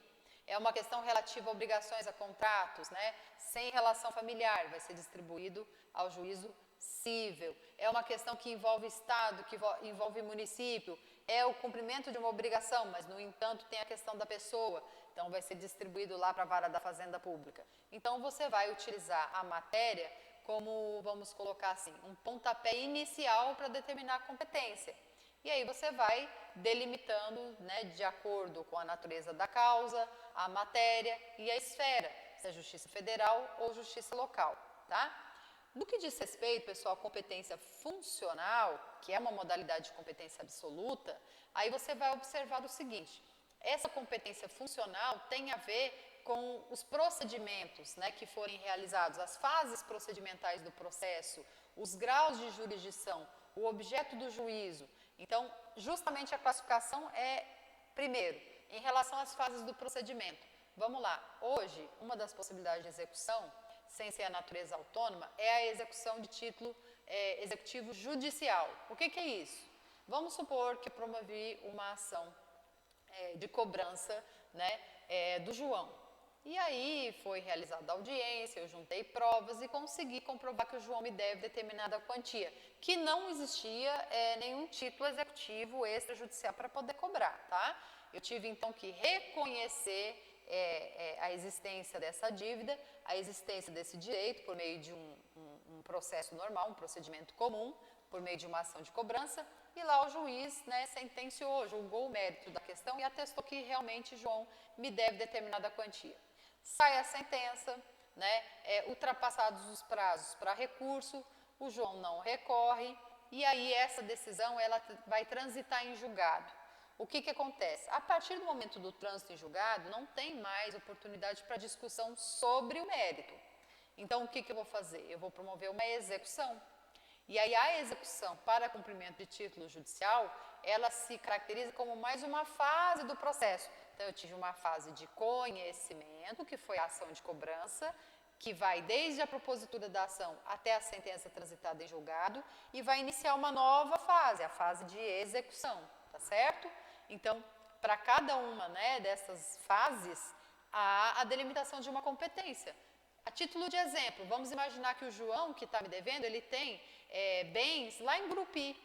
É uma questão relativa a obrigações, a contratos, né? Sem relação familiar, vai ser distribuído ao juízo cível. É uma questão que envolve Estado, que envolve município. É o cumprimento de uma obrigação, mas, no entanto, tem a questão da pessoa. Então, vai ser distribuído lá para a vara da Fazenda Pública. Então, você vai utilizar a matéria como, vamos colocar assim, um pontapé inicial para determinar a competência. E aí você vai delimitando, né, de acordo com a natureza da causa, a matéria e a esfera, se é justiça federal ou justiça local, tá? No que diz respeito, pessoal, à competência funcional, que é uma modalidade de competência absoluta, aí você vai observar o seguinte: essa competência funcional tem a ver com os procedimentos, né, que forem realizados, as fases procedimentais do processo, os graus de jurisdição, o objeto do juízo. Então, justamente a classificação é, primeiro, em relação às fases do procedimento. Vamos lá. Hoje, uma das possibilidades de execução, sem ser a natureza autônoma, é a execução de título executivo judicial. O que é isso? Vamos supor que eu promovi uma ação de cobrança, né, do João. E aí foi realizada a audiência, eu juntei provas e consegui comprovar que o João me deve determinada quantia, que não existia nenhum título executivo extrajudicial para poder cobrar, tá? Eu tive então que reconhecer a existência dessa dívida, a existência desse direito por meio de um processo normal, um procedimento comum, por meio de uma ação de cobrança, e lá o juiz, né, sentenciou, julgou o mérito da questão e atestou que realmente João me deve determinada quantia. Sai a sentença, né, ultrapassados os prazos para recurso, o João não recorre, e aí essa decisão ela vai transitar em julgado. O que acontece? A partir do momento do trânsito em julgado, não tem mais oportunidade para discussão sobre o mérito. Então, o que eu vou fazer? Eu vou promover uma execução. E aí a execução para cumprimento de título judicial, ela se caracteriza como mais uma fase do processo. Então, eu tive uma fase de conhecimento, que foi a ação de cobrança, que vai desde a propositura da ação até a sentença transitada em julgado, e vai iniciar uma nova fase, a fase de execução, tá certo? Então, para cada uma, né, dessas fases, há a delimitação de uma competência. A título de exemplo, vamos imaginar que o João, que está me devendo, ele tem bens lá em Gurupi.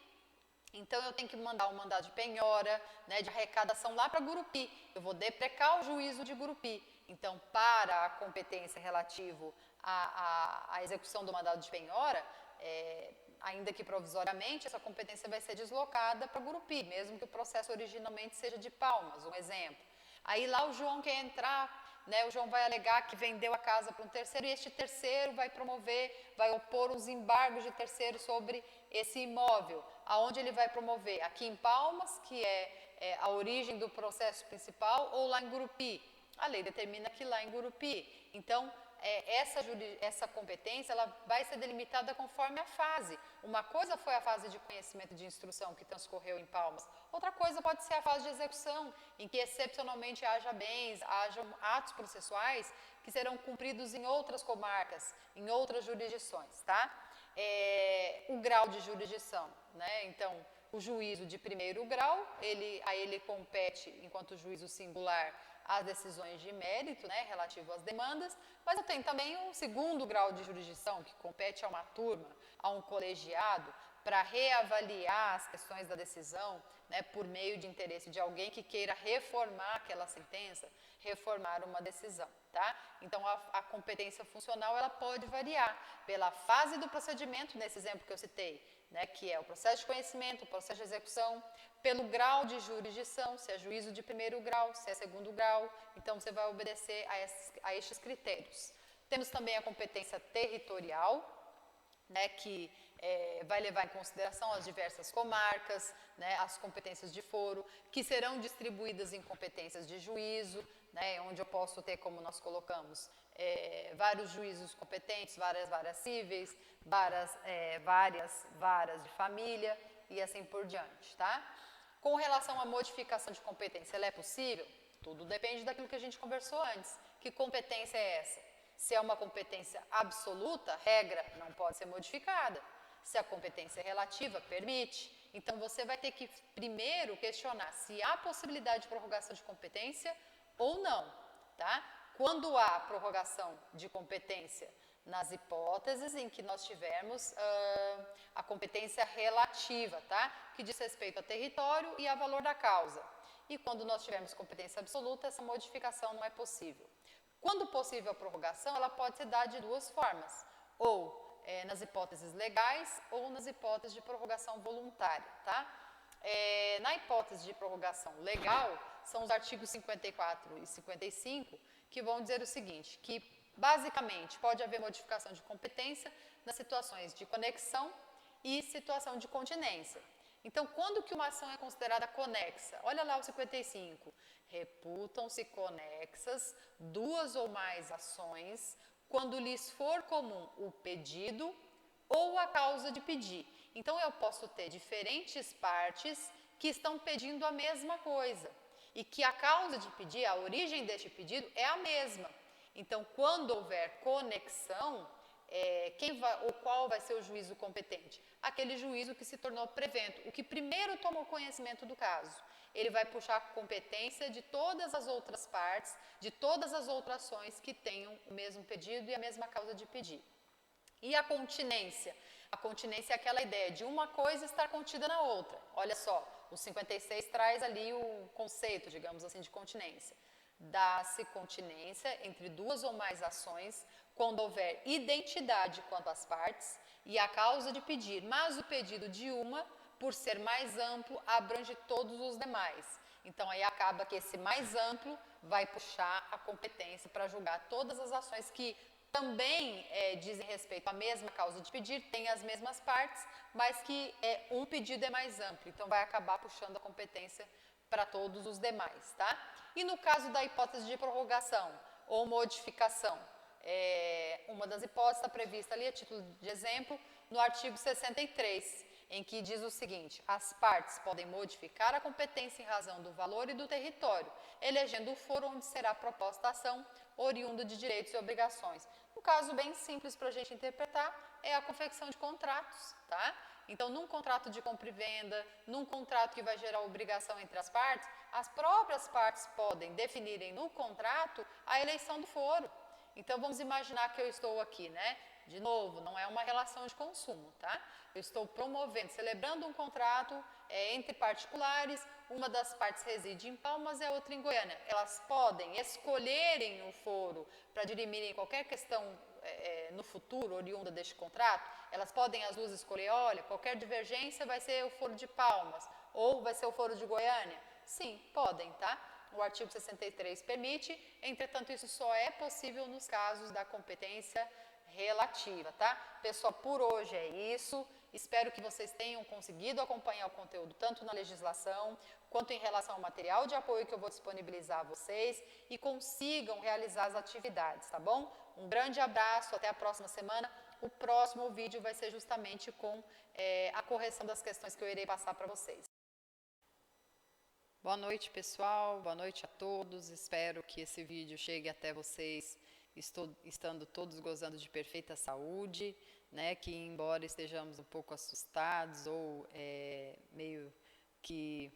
Então, eu tenho que mandar um mandado de penhora, né, de arrecadação lá para Gurupi. Eu vou deprecar o juízo de Gurupi. Então, para a competência relativo à execução do mandado de penhora, ainda que provisoriamente, essa competência vai ser deslocada para Gurupi, mesmo que o processo originalmente seja de Palmas, um exemplo. Aí lá o João quer entrar, né, o João vai alegar que vendeu a casa para um terceiro e este terceiro vai promover, vai opor os embargos de terceiro sobre esse imóvel. Aonde ele vai promover? Aqui em Palmas, que é a origem do processo principal, ou lá em Gurupi? A lei determina que lá em Gurupi. Então, essa competência ela vai ser delimitada conforme a fase. Uma coisa foi a fase de conhecimento de instrução que transcorreu em Palmas. Outra coisa pode ser a fase de execução, em que excepcionalmente haja bens, hajam atos processuais que serão cumpridos em outras comarcas, em outras jurisdições, tá? O grau de jurisdição, né? Então, o juízo de primeiro grau, a ele compete, enquanto juízo singular, as decisões de mérito, né, relativo às demandas, mas eu tenho também o segundo grau de jurisdição, que compete a uma turma, a um colegiado, para reavaliar as questões da decisão, né, por meio de interesse de alguém que queira reformar aquela sentença, reformar uma decisão, tá? Então, a competência funcional, ela pode variar pela fase do procedimento, nesse exemplo que eu citei, né, que é o processo de conhecimento, o processo de execução, pelo grau de jurisdição, se é juízo de primeiro grau, se é segundo grau, então você vai obedecer a estes critérios. Temos também a competência territorial, né, que vai levar em consideração as diversas comarcas, né, as competências de foro, que serão distribuídas em competências de juízo, né, onde eu posso ter, como nós colocamos, vários juízos competentes, várias varas cíveis, várias varas de família e assim por diante, tá? Com relação à modificação de competência, ela é possível? Tudo depende daquilo que a gente conversou antes. Que competência é essa? Se é uma competência absoluta, regra, não pode ser modificada. Se a competência é relativa, permite. Então, você vai ter que primeiro questionar se há possibilidade de prorrogação de competência ou não, tá? Quando há prorrogação de competência nas hipóteses em que nós tivermos a competência relativa, tá? Que diz respeito a território e a valor da causa. E quando nós tivermos competência absoluta, essa modificação não é possível. Quando possível a prorrogação, ela pode se dar de duas formas, ou nas hipóteses legais ou nas hipóteses de prorrogação voluntária, tá? Na hipótese de prorrogação legal, são os artigos 54 e 55, que vão dizer o seguinte, que basicamente pode haver modificação de competência nas situações de conexão e situação de continência. Então, quando que uma ação é considerada conexa? Olha lá o 55. Reputam-se conexas duas ou mais ações quando lhes for comum o pedido ou a causa de pedir. Então, eu posso ter diferentes partes que estão pedindo a mesma coisa. e que a causa de pedir, a origem deste pedido é a mesma. Então, quando houver conexão, qual vai ser o juízo competente? Aquele juízo que se tornou prevento, o que primeiro tomou conhecimento do caso. Ele vai puxar a competência de todas as outras partes, de todas as outras ações que tenham o mesmo pedido e a mesma causa de pedir. E a continência? A continência é aquela ideia de uma coisa estar contida na outra. Olha só, o 56 traz ali o conceito, digamos assim, de continência. Dá-se continência entre duas ou mais ações quando houver identidade quanto às partes e a causa de pedir, mas o pedido de uma, por ser mais amplo, abrange todos os demais. Então, aí acaba que esse mais amplo vai puxar a competência para julgar todas as ações que também dizem respeito à mesma causa de pedir, têm as mesmas partes, mas que um pedido é mais amplo. Então, vai acabar puxando a competência para todos os demais, tá? E no caso da hipótese de prorrogação ou modificação, uma das hipóteses está prevista ali, a título de exemplo, no artigo 63, em que diz o seguinte: as partes podem modificar a competência em razão do valor e do território, elegendo o foro onde será proposta a ação, oriundo de direitos e obrigações. Um caso bem simples para a gente interpretar é a confecção de contratos, tá? Então, num contrato de compra e venda, num contrato que vai gerar obrigação entre as partes, as próprias partes podem definirem no contrato a eleição do foro. Então, vamos imaginar que eu estou aqui, né? De novo, não é uma relação de consumo, tá? Eu estou promovendo, celebrando um contrato entre particulares, uma das partes reside em Palmas e a outra em Goiânia. Elas podem escolherem o foro para dirimirem qualquer questão no futuro, oriunda deste contrato. Elas podem as duas escolher, olha, qualquer divergência vai ser o foro de Palmas ou vai ser o foro de Goiânia. Sim, podem, tá? O artigo 63 permite, entretanto, isso só é possível nos casos da competência relativa, tá? Pessoal, por hoje é isso. Espero que vocês tenham conseguido acompanhar o conteúdo tanto na legislação quanto em relação ao material de apoio que eu vou disponibilizar a vocês e consigam realizar as atividades, tá bom? Um grande abraço, até a próxima semana. O próximo vídeo vai ser justamente com a correção das questões que eu irei passar para vocês. Boa noite, pessoal. Boa noite a todos. Espero que esse vídeo chegue até vocês estando todos gozando de perfeita saúde, né? Que embora estejamos um pouco assustados ou meio que